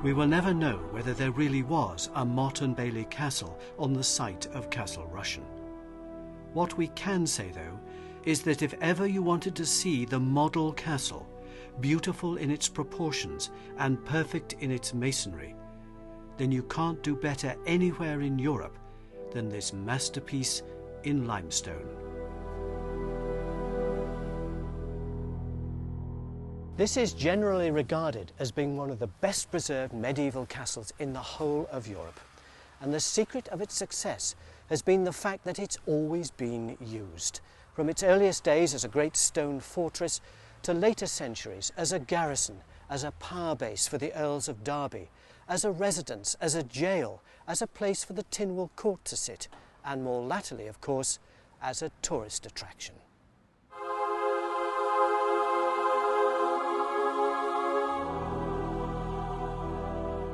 We will never know whether there really was a Motte and Bailey castle on the site of Castle Rushen. What we can say, though, is that if ever you wanted to see the model castle, beautiful in its proportions and perfect in its masonry, then you can't do better anywhere in Europe than this masterpiece in limestone. This is generally regarded as being one of the best preserved medieval castles in the whole of Europe. And the secret of its success has been the fact that it's always been used. From its earliest days as a great stone fortress to later centuries as a garrison, as a power base for the Earls of Derby, as a residence, as a jail, as a place for the Tynwald court to sit, and more latterly, of course, as a tourist attraction.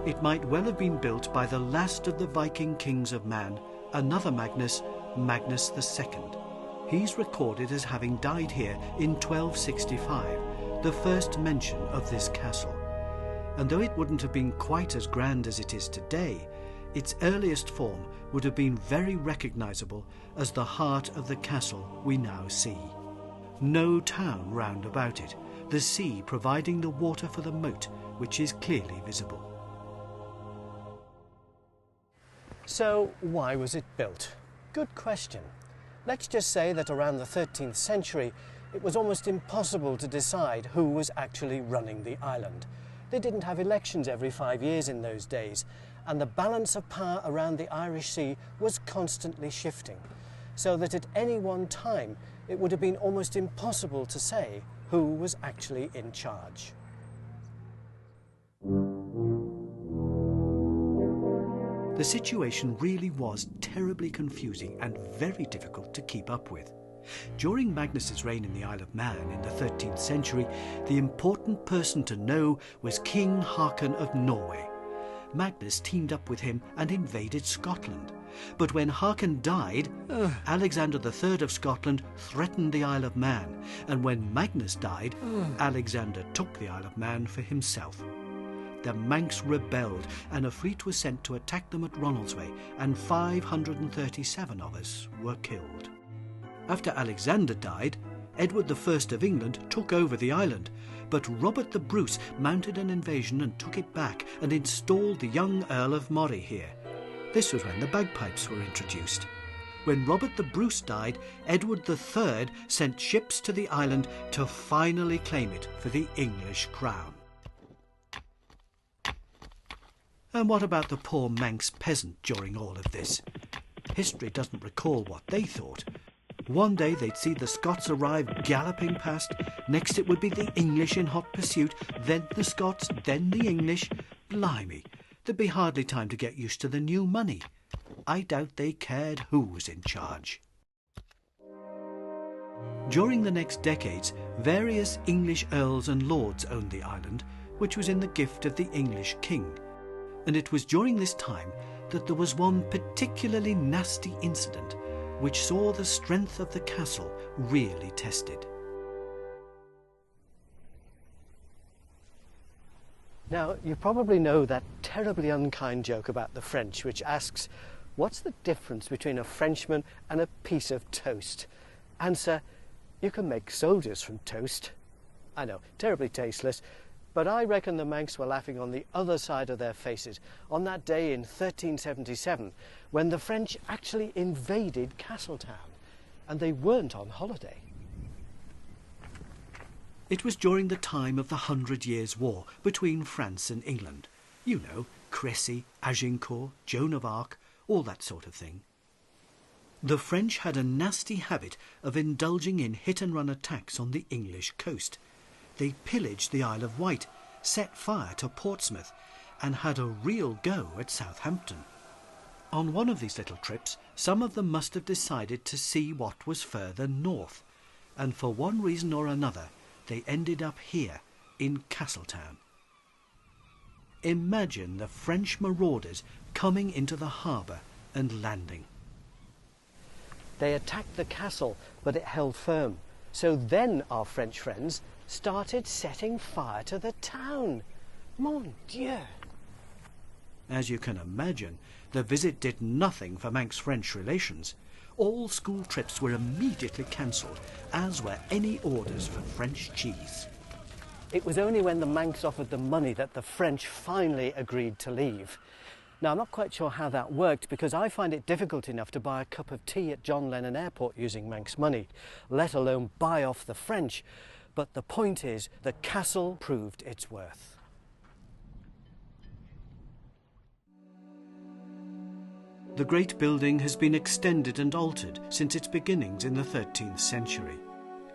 It might well have been built by the last of the Viking kings of Man, another Magnus, Magnus II. He's recorded as having died here in 1265, the first mention of this castle. And though it wouldn't have been quite as grand as it is today, its earliest form would have been very recognisable as the heart of the castle we now see. No town round about it, the sea providing the water for the moat, which is clearly visible. So why was it built? Good question. Let's just say that around the 13th century, it was almost impossible to decide who was actually running the island. They didn't have elections every 5 years in those days, and the balance of power around the Irish Sea was constantly shifting, so that at any one time it would have been almost impossible to say who was actually in charge. The situation really was terribly confusing and very difficult to keep up with. During Magnus's reign in the Isle of Man in the 13th century, the important person to know was King Haakon of Norway. Magnus teamed up with him and invaded Scotland. But when Haakon died, Alexander III of Scotland threatened the Isle of Man, and when Magnus died, Alexander took the Isle of Man for himself. The Manx rebelled, and a fleet was sent to attack them at Ronaldsway, and 537 of us were killed. After Alexander died, Edward I of England took over the island, but Robert the Bruce mounted an invasion and took it back and installed the young Earl of Moray here. This was when the bagpipes were introduced. When Robert the Bruce died, Edward III sent ships to the island to finally claim it for the English crown. And what about the poor Manx peasant during all of this? History doesn't recall what they thought. One day they'd see the Scots arrive galloping past, next it would be the English in hot pursuit, then the Scots, then the English. Blimey, there'd be hardly time to get used to the new money. I doubt they cared who was in charge. During the next decades, various English earls and lords owned the island, which was in the gift of the English king. And it was during this time that there was one particularly nasty incident which saw the strength of the castle really tested. Now, you probably know that terribly unkind joke about the French, which asks, what's the difference between a Frenchman and a piece of toast? Answer, you can make soldiers from toast. I know, terribly tasteless, but I reckon the Manx were laughing on the other side of their faces on that day in 1377 when the French actually invaded Castletown, and they weren't on holiday. It was during the time of the 100 Years' War between France and England. You know, Crécy, Agincourt, Joan of Arc, all that sort of thing. The French had a nasty habit of indulging in hit-and-run attacks on the English coast. They pillaged the Isle of Wight, set fire to Portsmouth, and had a real go at Southampton. On one of these little trips, some of them must have decided to see what was further north, and for one reason or another, they ended up here, in Castletown. Imagine the French marauders coming into the harbour and landing. They attacked the castle, but it held firm. So then our French friends started setting fire to the town. Mon Dieu! As you can imagine, the visit did nothing for Manx-French relations. All school trips were immediately cancelled, as were any orders for French cheese. It was only when the Manx offered them money that the French finally agreed to leave. Now, I'm not quite sure how that worked, because I find it difficult enough to buy a cup of tea at John Lennon Airport using Manx money, let alone buy off the French. But the point is, the castle proved its worth. The great building has been extended and altered since its beginnings in the 13th century.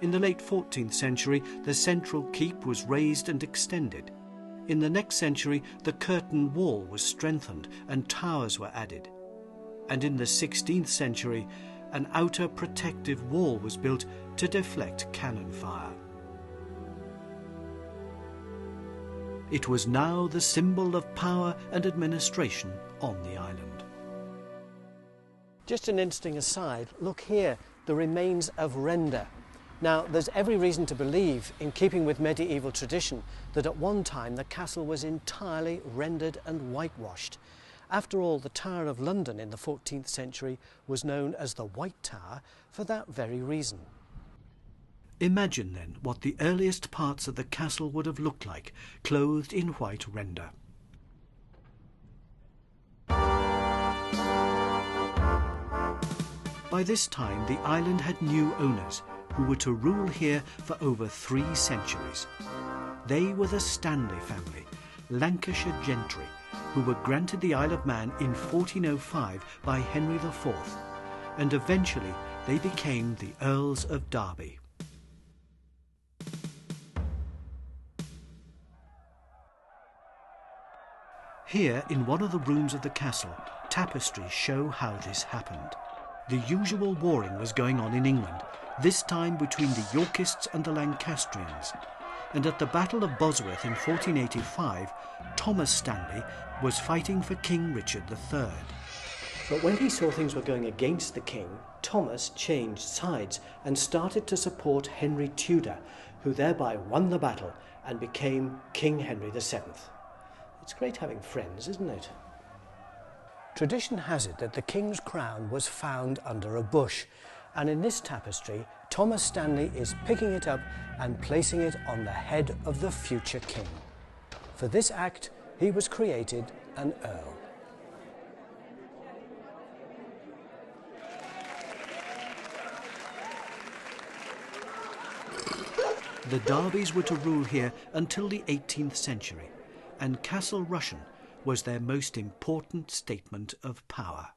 In the late 14th century, the central keep was raised and extended. In the next century, the curtain wall was strengthened and towers were added. And in the 16th century, an outer protective wall was built to deflect cannon fire. It was now the symbol of power and administration on the island. Just an interesting aside, look here, the remains of render. Now, there's every reason to believe, in keeping with medieval tradition, that at one time the castle was entirely rendered and whitewashed. After all, the Tower of London in the 14th century was known as the White Tower for that very reason. Imagine then what the earliest parts of the castle would have looked like, clothed in white render. By this time, the island had new owners, who were to rule here for over 3 centuries. They were the Stanley family, Lancashire gentry, who were granted the Isle of Man in 1405 by Henry IV, and eventually they became the Earls of Derby. Here, in one of the rooms of the castle, tapestries show how this happened. The usual warring was going on in England, this time between the Yorkists and the Lancastrians. And at the Battle of Bosworth in 1485, Thomas Stanley was fighting for King Richard III. But when he saw things were going against the king, Thomas changed sides and started to support Henry Tudor, who thereby won the battle and became King Henry VII. It's great having friends, isn't it? Tradition has it that the king's crown was found under a bush, and in this tapestry, Thomas Stanley is picking it up and placing it on the head of the future king. For this act, he was created an earl. The Derbys were to rule here until the 18th century, and Castle Rushen was their most important statement of power.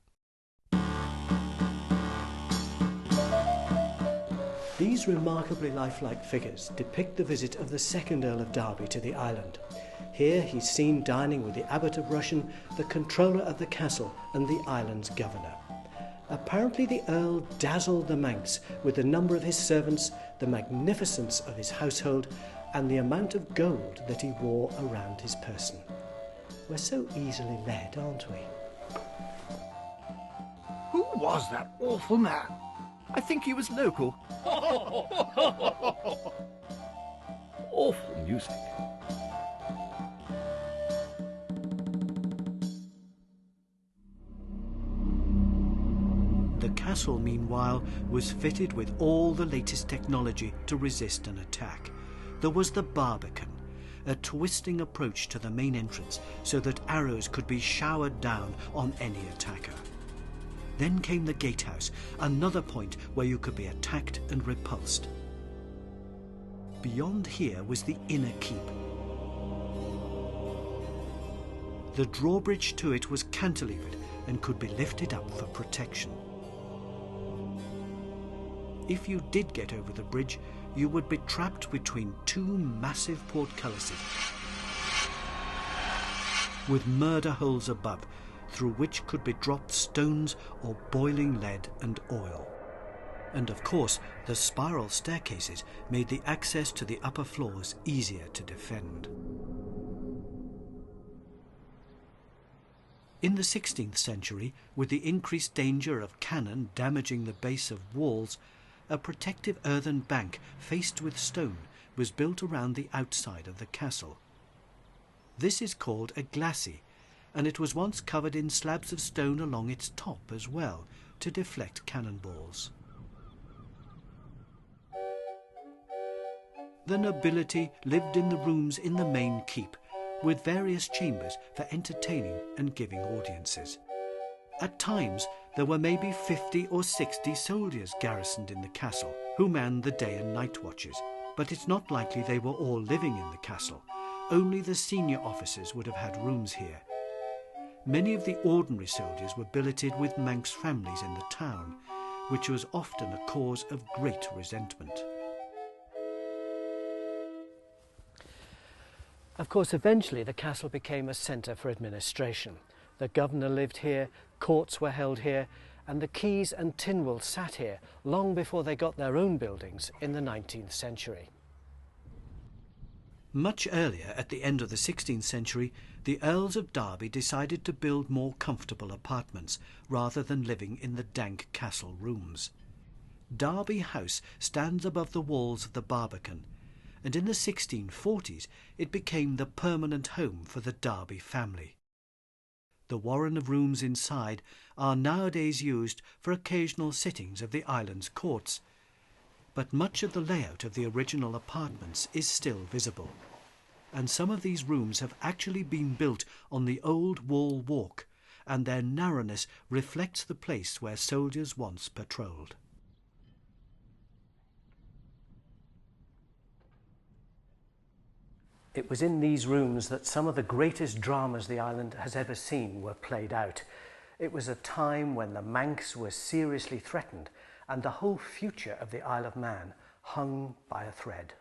These remarkably lifelike figures depict the visit of the second Earl of Derby to the island. Here he's seen dining with the Abbot of Rushen, the controller of the castle and the island's governor. Apparently the Earl dazzled the Manx with the number of his servants, the magnificence of his household, and the amount of gold that he wore around his person. We're so easily led, aren't we? Who was that awful man? I think he was local. Awful music. The castle, meanwhile, was fitted with all the latest technology to resist an attack. There was the barbican, a twisting approach to the main entrance so that arrows could be showered down on any attacker. Then came the gatehouse, another point where you could be attacked and repulsed. Beyond here was the inner keep. The drawbridge to it was cantilevered and could be lifted up for protection. If you did get over the bridge, you would be trapped between 2 massive portcullises with murder holes above, through which could be dropped stones or boiling lead and oil. And of course, the spiral staircases made the access to the upper floors easier to defend. In the 16th century, with the increased danger of cannon damaging the base of walls, a protective earthen bank faced with stone was built around the outside of the castle. This is called a glacis, and it was once covered in slabs of stone along its top as well, to deflect cannonballs. The nobility lived in the rooms in the main keep, with various chambers for entertaining and giving audiences. At times, there were maybe 50 or 60 soldiers garrisoned in the castle, who manned the day and night watches, but it's not likely they were all living in the castle. Only the senior officers would have had rooms here. Many of the ordinary soldiers were billeted with Manx families in the town, which was often a cause of great resentment. Of course, eventually the castle became a centre for administration. The governor lived here, courts were held here, and the Keys and Tynwald sat here long before they got their own buildings in the 19th century. Much earlier, at the end of the 16th century, the Earls of Derby decided to build more comfortable apartments rather than living in the dank castle rooms. Derby House stands above the walls of the Barbican, and in the 1640s it became the permanent home for the Derby family. The warren of rooms inside are nowadays used for occasional sittings of the island's courts, but much of the layout of the original apartments is still visible, and some of these rooms have actually been built on the old wall walk, and their narrowness reflects the place where soldiers once patrolled. It was in these rooms that some of the greatest dramas the island has ever seen were played out. It was a time when the Manx were seriously threatened and the whole future of the Isle of Man hung by a thread.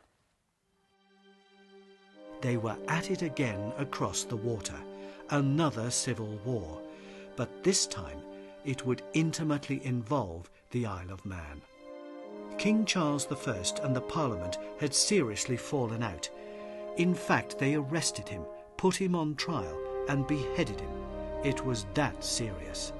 They were at it again across the water, another civil war, but this time it would intimately involve the Isle of Man. King Charles I and the Parliament had seriously fallen out. In fact, they arrested him, put him on trial, and beheaded him. It was that serious.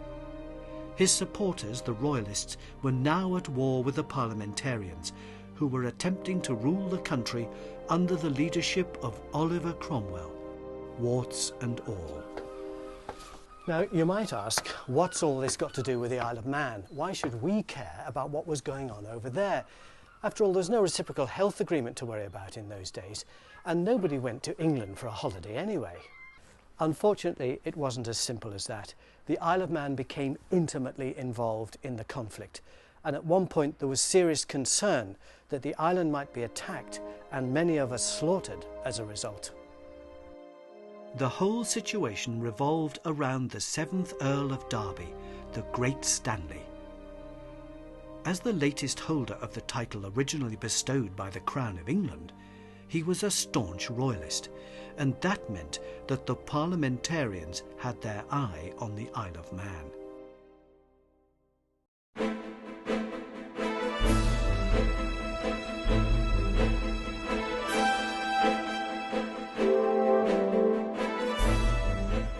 His supporters, the Royalists, were now at war with the parliamentarians, who were attempting to rule the country under the leadership of Oliver Cromwell, warts and all. Now, you might ask, what's all this got to do with the Isle of Man? Why should we care about what was going on over there? After all, there's no reciprocal health agreement to worry about in those days, and nobody went to England for a holiday anyway. Unfortunately, it wasn't as simple as that. The Isle of Man became intimately involved in the conflict, and at one point there was serious concern that the island might be attacked and many of us slaughtered as a result. The whole situation revolved around the 7th Earl of Derby, the great Stanley. As the latest holder of the title originally bestowed by the Crown of England, he was a staunch Royalist, and that meant that the parliamentarians had their eye on the Isle of Man.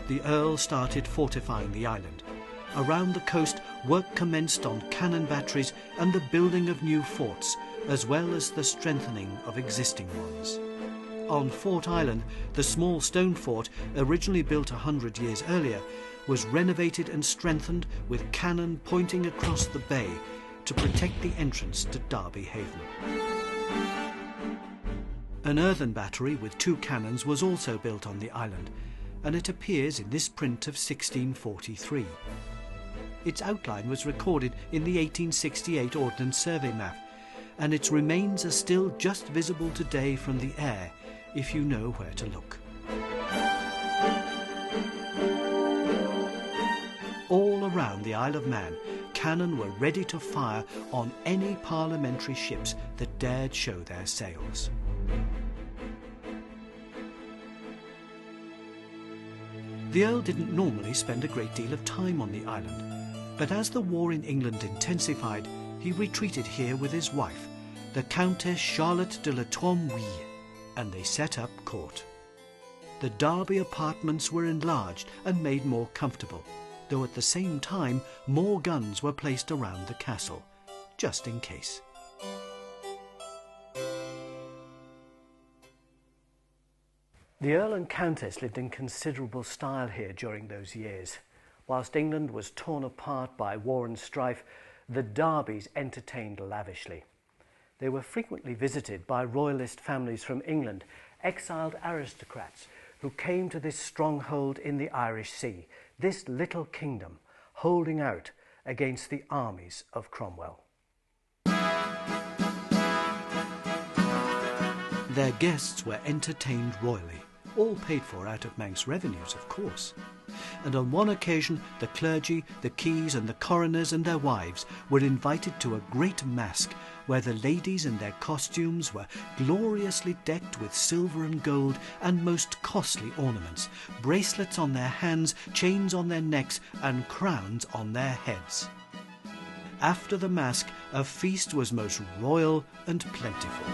The Earl started fortifying the island. Around the coast, work commenced on cannon batteries and the building of new forts, as well as the strengthening of existing ones. On Fort Island, the small stone fort, originally built 100 years earlier, was renovated and strengthened with cannon pointing across the bay to protect the entrance to Derby Haven. An earthen battery with 2 cannons was also built on the island, and it appears in this print of 1643. Its outline was recorded in the 1868 Ordnance Survey map, and its remains are still just visible today from the air, if you know where to look. All around the Isle of Man, cannon were ready to fire on any parliamentary ships that dared show their sails. The Earl didn't normally spend a great deal of time on the island, but as the war in England intensified, he retreated here with his wife, the Countess Charlotte de la Tromouille, and they set up court. The Derby apartments were enlarged and made more comfortable, though at the same time more guns were placed around the castle, just in case. The Earl and Countess lived in considerable style here during those years. Whilst England was torn apart by war and strife, the Derbys entertained lavishly. They were frequently visited by Royalist families from England, exiled aristocrats who came to this stronghold in the Irish Sea, this little kingdom holding out against the armies of Cromwell. Their guests were entertained royally, all paid for out of Manx revenues, of course. And on one occasion, the clergy, the keys and the coroners and their wives were invited to a great masque where the ladies in their costumes were gloriously decked with silver and gold and most costly ornaments, bracelets on their hands, chains on their necks and crowns on their heads. After the masque, a feast was most royal and plentiful.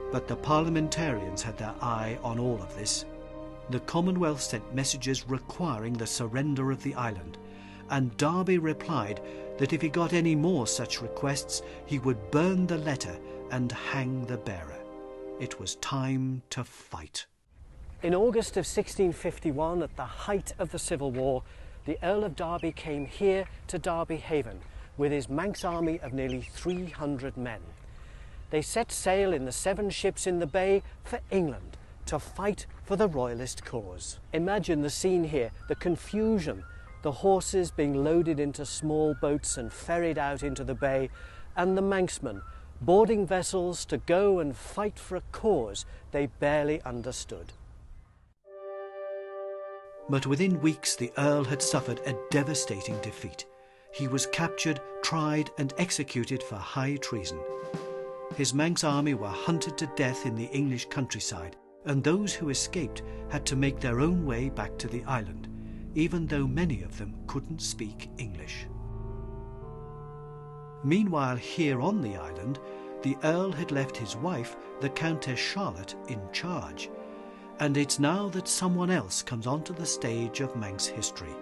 But the parliamentarians had their eye on all of this. The Commonwealth sent messages requiring the surrender of the island, and Derby replied that if he got any more such requests, he would burn the letter and hang the bearer. It was time to fight. In August of 1651, at the height of the Civil War, the Earl of Derby came here to Derby Haven with his Manx army of nearly 300 men. They set sail in the 7 ships in the bay for England to fight for the Royalist cause. Imagine the scene here, the confusion, the horses being loaded into small boats and ferried out into the bay, and the Manxmen boarding vessels to go and fight for a cause they barely understood. But within weeks the Earl had suffered a devastating defeat. He was captured, tried and executed for high treason. His Manx army were hunted to death in the English countryside, and those who escaped had to make their own way back to the island, even though many of them couldn't speak English. Meanwhile, here on the island, the Earl had left his wife, the Countess Charlotte, in charge, and it's now that someone else comes onto the stage of Manx history,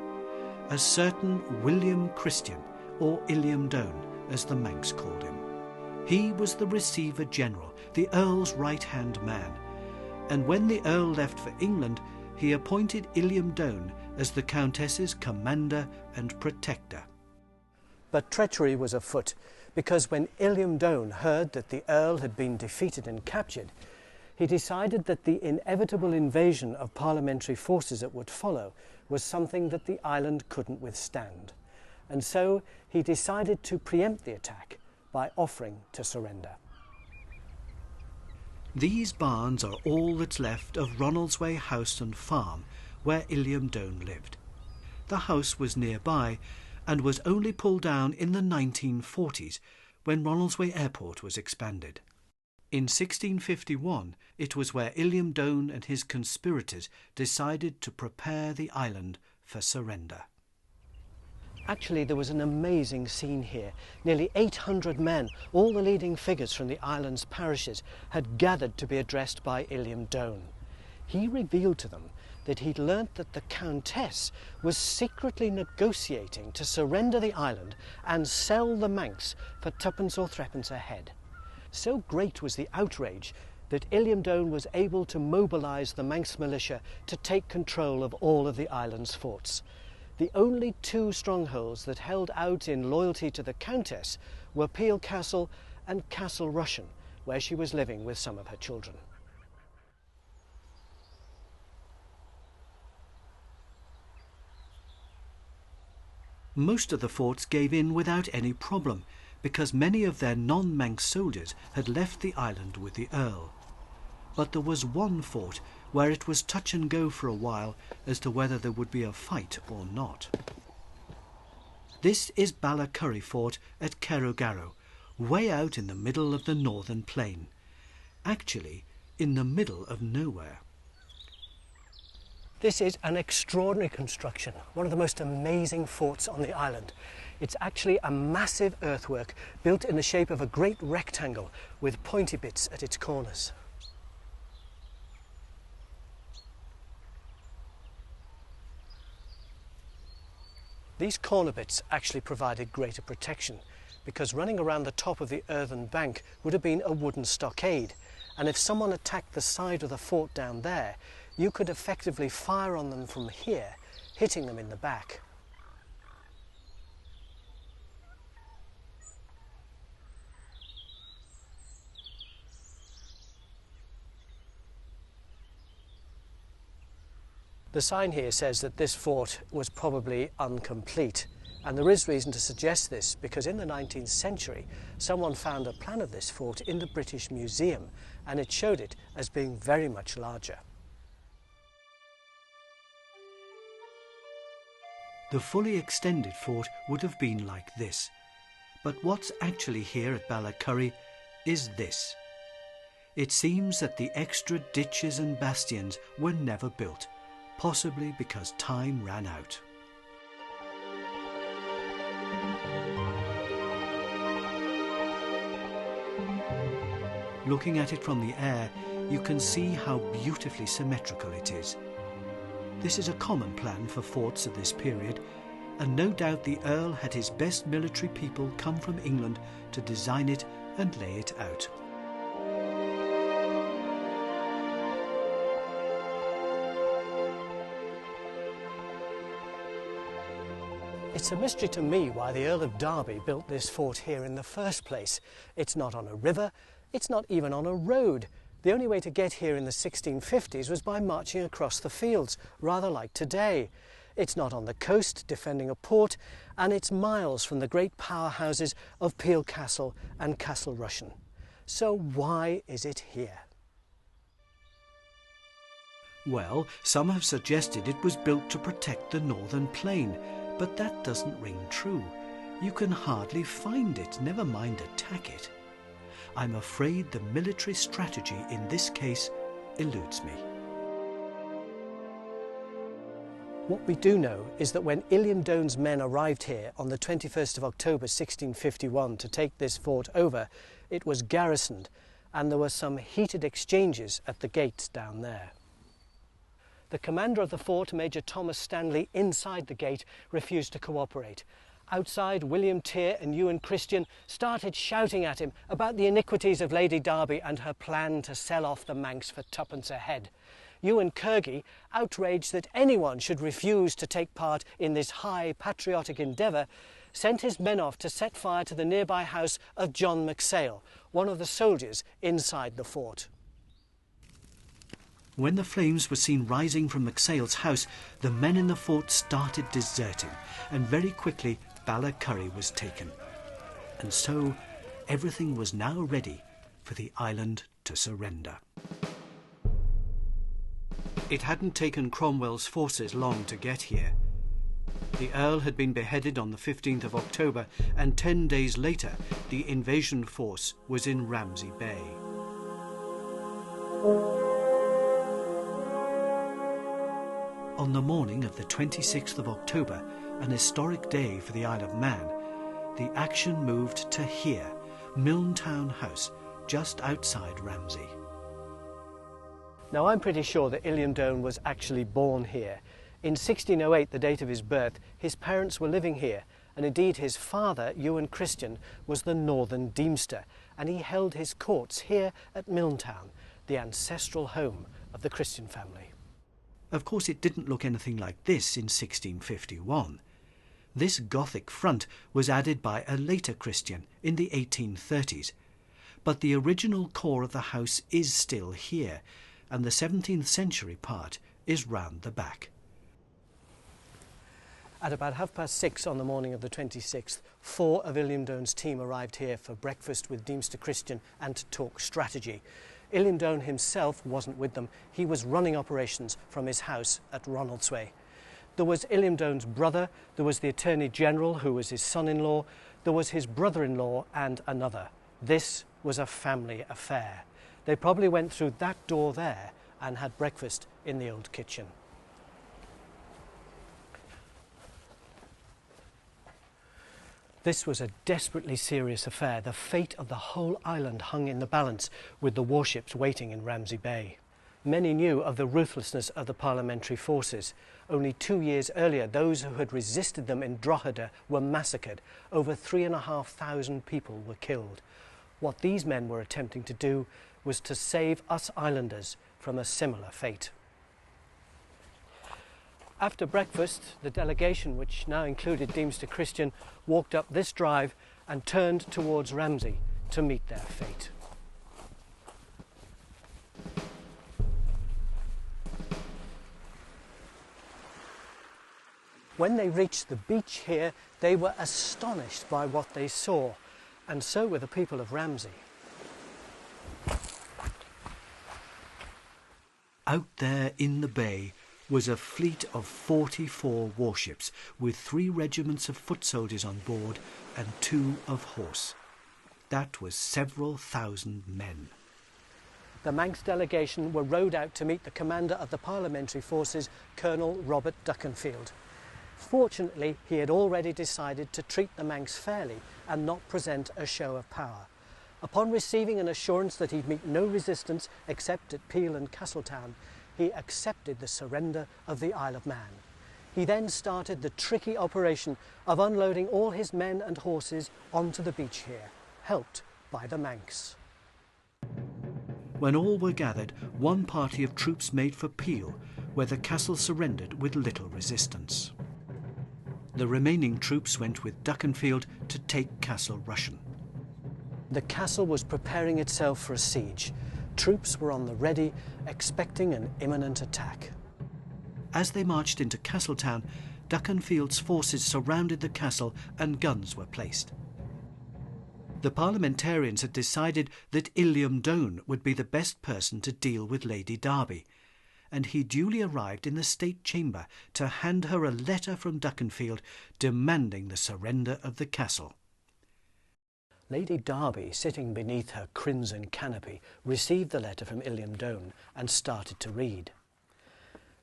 a certain William Christian, or Illiam Down, as the Manx called him. He was the Receiver General, the Earl's right-hand man, and when the Earl left for England, he appointed Illiam Down as the Countess's commander and protector. But treachery was afoot, because when Illiam Down heard that the Earl had been defeated and captured, he decided that the inevitable invasion of parliamentary forces that would follow was something that the island couldn't withstand. And so he decided to preempt the attack by offering to surrender. These barns are all that's left of Ronaldsway House and Farm, where Illiam Down lived. The house was nearby and was only pulled down in the 1940s when Ronaldsway Airport was expanded. In 1651, it was where Illiam Down and his conspirators decided to prepare the island for surrender. Actually, there was an amazing scene here. Nearly 800 men, all the leading figures from the island's parishes, had gathered to be addressed by Illiam Down. He revealed to them that he'd learnt that the Countess was secretly negotiating to surrender the island and sell the Manx for 2pence or 3pence a head. So great was the outrage that Illiam Down was able to mobilise the Manx militia to take control of all of the island's forts. The only 2 strongholds that held out in loyalty to the Countess were Peel Castle and Castle Rushen, where she was living with some of her children. Most of the forts gave in without any problem, because many of their non-Manx soldiers had left the island with the Earl. But there was one fort where it was touch and go for a while as to whether there would be a fight or not. This is Ballacurry Fort at Cerrogaro, way out in the middle of the northern plain. Actually, in the middle of nowhere. This is an extraordinary construction, one of the most amazing forts on the island. It's actually a massive earthwork built in the shape of a great rectangle with pointy bits at its corners. These corner bits actually provided greater protection because running around the top of the earthen bank would have been a wooden stockade, and if someone attacked the side of the fort down there, you could effectively fire on them from here, hitting them in the back. The sign here says that this fort was probably incomplete, and there is reason to suggest this because in the 19th century someone found a plan of this fort in the British Museum and it showed it as being very much larger. The fully extended fort would have been like this, but what's actually here at Ballacurry is this. It seems that the extra ditches and bastions were never built, possibly because time ran out. Looking at it from the air, you can see how beautifully symmetrical it is. This is a common plan for forts of this period, and no doubt the Earl had his best military people come from England to design it and lay it out. It's a mystery to me why the Earl of Derby built this fort here in the first place. It's not on a river, it's not even on a road. The only way to get here in the 1650s was by marching across the fields, rather like today. It's not on the coast, defending a port, and it's miles from the great powerhouses of Peel Castle and Castle Rushen. So why is it here? Well, some have suggested it was built to protect the northern plain, but that doesn't ring true. You can hardly find it, never mind attack it. I'm afraid the military strategy in this case eludes me. What we do know is that when Illiam men arrived here on the 21st of October 1651 to take this fort over, it was garrisoned and there were some heated exchanges at the gates down there. The commander of the fort, Major Thomas Stanley, inside the gate refused to cooperate. Outside, William Tyr and Ewan Christian started shouting at him about the iniquities of Lady Derby and her plan to sell off the Manx for twopence a head. Ewan Kirgy, outraged that anyone should refuse to take part in this high patriotic endeavour, sent his men off to set fire to the nearby house of John McSale, one of the soldiers inside the fort. When the flames were seen rising from McSale's house, the men in the fort started deserting, and very quickly Ballacurry was taken. And so everything was now ready for the island to surrender. It hadn't taken Cromwell's forces long to get here. The Earl had been beheaded on the 15th of October, and 10 days later the invasion force was in Ramsey Bay. On the morning of the 26th of October, an historic day for the Isle of Man, the action moved to here, Milntown House, just outside Ramsey. Now, I'm pretty sure that Illiam was actually born here. In 1608, the date of his birth, his parents were living here, and indeed his father, Ewan Christian, was the northern Deemster, and he held his courts here at Milntown, the ancestral home of the Christian family. Of course, it didn't look anything like this in 1651. This Gothic front was added by a later Christian in the 1830s, but the original core of the house is still here, and the 17th century part is round the back. At about 6:30 on the morning of the 26th, 4 of Illiam team arrived here for breakfast with Deemster Christian and to talk strategy. Illiam himself wasn't with them. He was running operations from his house at Ronaldsway. There was Illiam brother, there was the Attorney General, who was his son-in-law, there was his brother-in-law and another. This was a family affair. They probably went through that door there and had breakfast in the old kitchen. This was a desperately serious affair. The fate of the whole island hung in the balance, with the warships waiting in Ramsey Bay. Many knew of the ruthlessness of the parliamentary forces. Only 2 years earlier, those who had resisted them in Drogheda were massacred. Over 3,500 people were killed. What these men were attempting to do was to save us islanders from a similar fate. After breakfast, the delegation, which now included Deemster Christian, walked up this drive and turned towards Ramsey to meet their fate. When they reached the beach here, they were astonished by what they saw, and so were the people of Ramsey. Out there in the bay was a fleet of 44 warships, with 3 regiments of foot soldiers on board and 2 of horse. That was several thousand men. The Manx delegation were rowed out to meet the commander of the parliamentary forces, Colonel Robert Duckenfield. Fortunately, he had already decided to treat the Manx fairly and not present a show of power. Upon receiving an assurance that he'd meet no resistance except at Peel and Castletown, he accepted the surrender of the Isle of Man. He then started the tricky operation of unloading all his men and horses onto the beach here, helped by the Manx. When all were gathered, one party of troops made for Peel, where the castle surrendered with little resistance. The remaining troops went with Duckenfield to take Castle Rushen. The castle was preparing itself for a siege. Troops were on the ready, expecting an imminent attack. As they marched into Castletown, Duckenfield's forces surrounded the castle and guns were placed. The parliamentarians had decided that Illiam Doane would be the best person to deal with Lady Derby, and he duly arrived in the State Chamber to hand her a letter from Duckenfield demanding the surrender of the castle. Lady Derby, sitting beneath her crimson canopy, received the letter from Illiam Doane and started to read.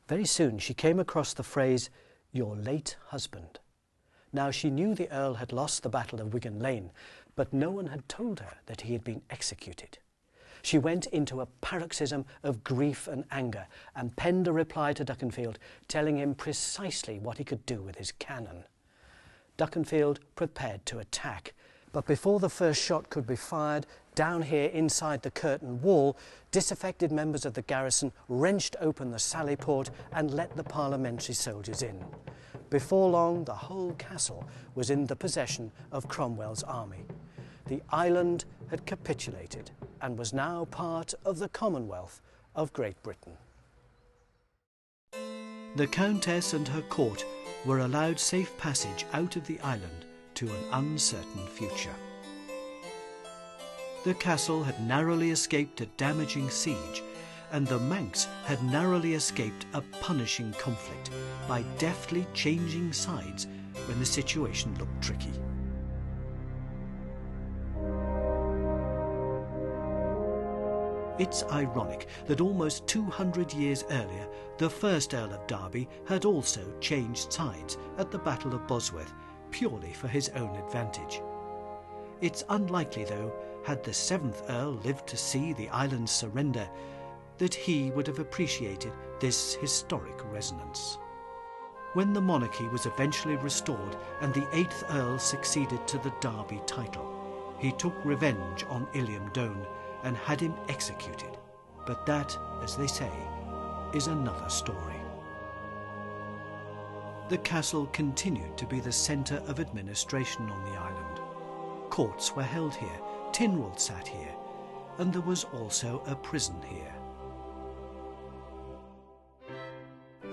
Very soon she came across the phrase, "your late husband." Now she knew the Earl had lost the Battle of Wigan Lane, but no one had told her that he had been executed. She went into a paroxysm of grief and anger and penned a reply to Duckenfield, telling him precisely what he could do with his cannon. Duckenfield prepared to attack, but before the first shot could be fired, down here inside the curtain wall, disaffected members of the garrison wrenched open the sally port and let the parliamentary soldiers in. Before long, the whole castle was in the possession of Cromwell's army. The island had capitulated and was now part of the Commonwealth of Great Britain. The Countess and her court were allowed safe passage out of the island to an uncertain future. The castle had narrowly escaped a damaging siege, and the Manx had narrowly escaped a punishing conflict by deftly changing sides when the situation looked tricky. It's ironic that almost 200 years earlier, the first Earl of Derby had also changed sides at the Battle of Bosworth, purely for his own advantage. It's unlikely, though, had the 7th Earl lived to see the island's surrender, that he would have appreciated this historic resonance. When the monarchy was eventually restored and the 8th Earl succeeded to the Derby title, he took revenge on Illiam Doane and had him executed. But that, as they say, is another story. The castle continued to be the centre of administration on the island. Courts were held here, Tynwald sat here, and there was also a prison here.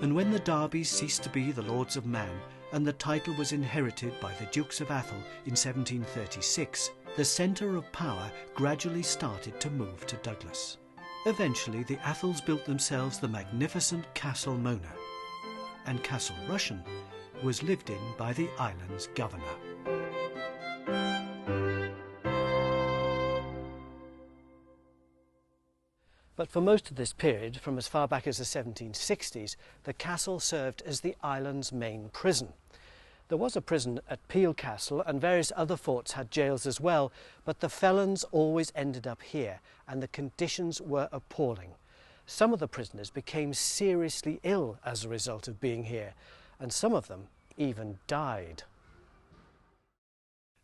And when the Derbys ceased to be the Lords of Man and the title was inherited by the Dukes of Athol in 1736, the centre of power gradually started to move to Douglas. Eventually, the Athols built themselves the magnificent Castle Mona, and Castle Rushen was lived in by the island's governor. But for most of this period, from as far back as the 1760s, the castle served as the island's main prison. There was a prison at Peel Castle, and various other forts had jails as well, but the felons always ended up here, and the conditions were appalling. Some of the prisoners became seriously ill as a result of being here, and some of them even died.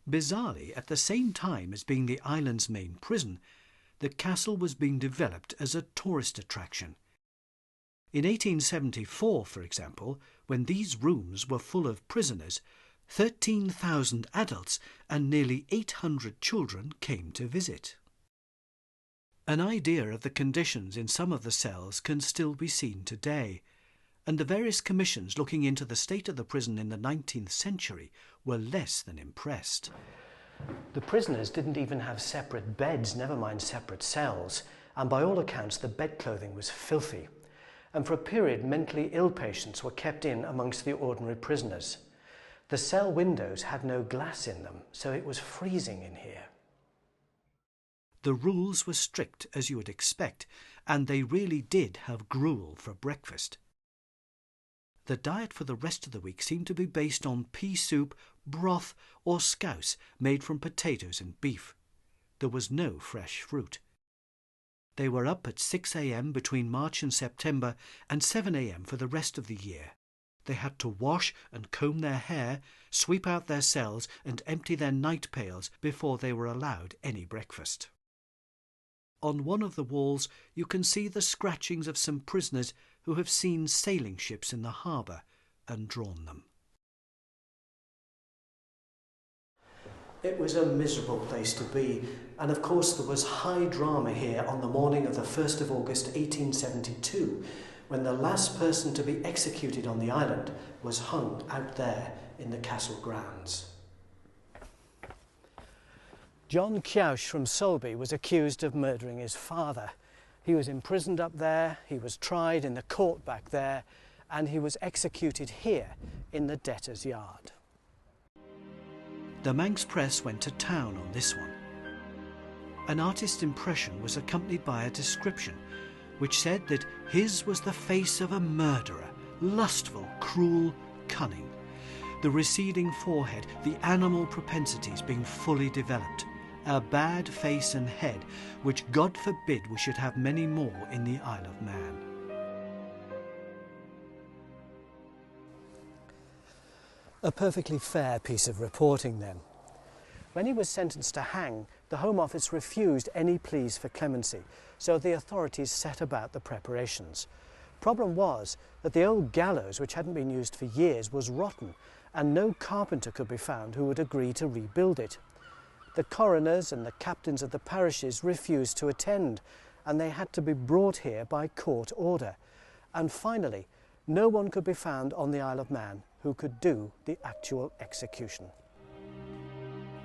Bizarrely, at the same time as being the island's main prison, the castle was being developed as a tourist attraction. In 1874, for example, when these rooms were full of prisoners, 13,000 adults and nearly 800 children came to visit. An idea of the conditions in some of the cells can still be seen today, and the various commissions looking into the state of the prison in the 19th century were less than impressed. The prisoners didn't even have separate beds, never mind separate cells, and by all accounts the bedclothing was filthy. And for a period, mentally ill patients were kept in amongst the ordinary prisoners. The cell windows had no glass in them, so it was freezing in here. The rules were strict, as you would expect, and they really did have gruel for breakfast. The diet for the rest of the week seemed to be based on pea soup, broth or scouse made from potatoes and beef. There was no fresh fruit. They were up at 6 a.m. between March and September and 7 a.m. for the rest of the year. They had to wash and comb their hair, sweep out their cells and empty their night pails before they were allowed any breakfast. On one of the walls you can see the scratchings of some prisoners who have seen sailing ships in the harbour and drawn them. It was a miserable place to be, and of course there was high drama here on the morning of the 1st of August 1872, when the last person to be executed on the island was hung out there in the castle grounds. John Cowsh from Sulby was accused of murdering his father. He was imprisoned up there, he was tried in the court back there, and he was executed here in the debtor's yard. The Manx press went to town on this one. An artist's impression was accompanied by a description which said that his was the face of a murderer, lustful, cruel, cunning. The receding forehead, the animal propensities being fully developed. A bad face and head, which God forbid we should have many more in the Isle of Man. A perfectly fair piece of reporting then. When he was sentenced to hang, the Home Office refused any pleas for clemency, so the authorities set about the preparations. Problem was that the old gallows, which hadn't been used for years, was rotten, and no carpenter could be found who would agree to rebuild it. The coroners and the captains of the parishes refused to attend, and they had to be brought here by court order. And finally, no one could be found on the Isle of Man who could do the actual execution.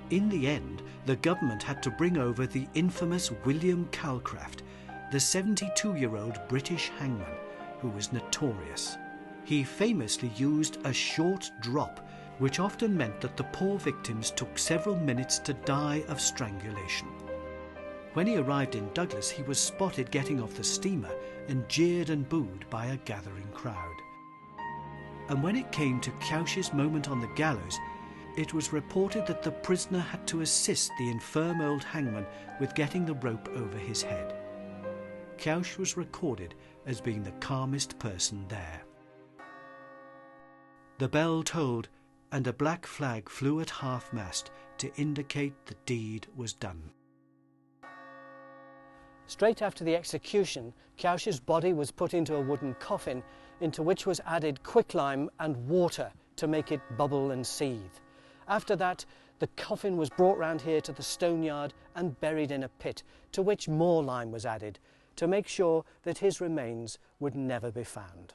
In the end, the government had to bring over the infamous William Calcraft, the 72-year-old British hangman, who was notorious. He famously used a short drop, which often meant that the poor victims took several minutes to die of strangulation. When he arrived in Douglas, he was spotted getting off the steamer and jeered and booed by a gathering crowd. And when it came to Cowsh's moment on the gallows, it was reported that the prisoner had to assist the infirm old hangman with getting the rope over his head. Cowsh was recorded as being the calmest person there. The bell tolled, and a black flag flew at half-mast to indicate the deed was done. Straight after the execution, Cowsh's body was put into a wooden coffin, into which was added quicklime and water to make it bubble and seethe. After that, the coffin was brought round here to the stone yard and buried in a pit, to which more lime was added, to make sure that his remains would never be found.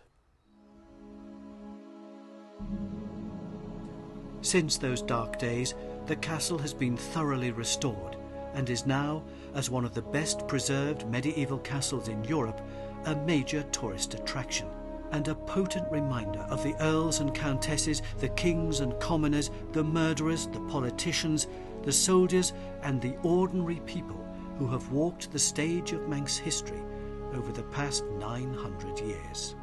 Since those dark days, the castle has been thoroughly restored and is now, as one of the best preserved medieval castles in Europe, a major tourist attraction and a potent reminder of the earls and countesses, the kings and commoners, the murderers, the politicians, the soldiers and the ordinary people who have walked the stage of Manx history over the past 900 years.